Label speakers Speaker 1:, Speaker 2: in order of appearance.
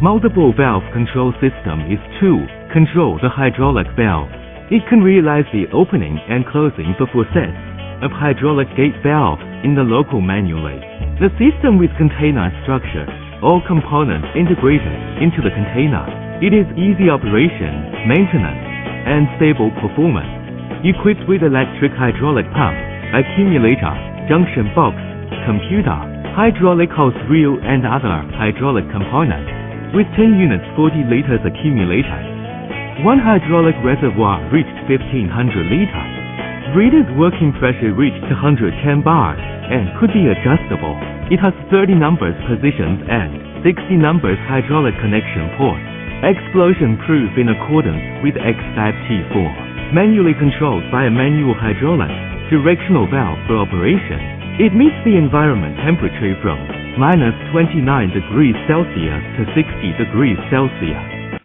Speaker 1: Multiple valve control system is to control the hydraulic valve. It can realize the opening and closing the faucets of hydraulic gate valve in the local manually. The system with container structure, all components integrated into the container. It is easy operation, maintenance, and stable performance. Equipped with electric hydraulic pump, accumulator, junction box, computer, hydraulic hose reel and other hydraulic components. With 10 units 40 liters accumulator. One hydraulic reservoir reached 1500 liters. Rated working pressure reached 110 bars and could be adjustable. It has 30 numbers positions and 60 numbers hydraulic connection ports. Explosion proof in accordance with Exd IIB T4. Manually controlled by a manual hydraulic directional valve for operation. It meets the environment temperature from -29 degrees Celsius to 60 degrees Celsius.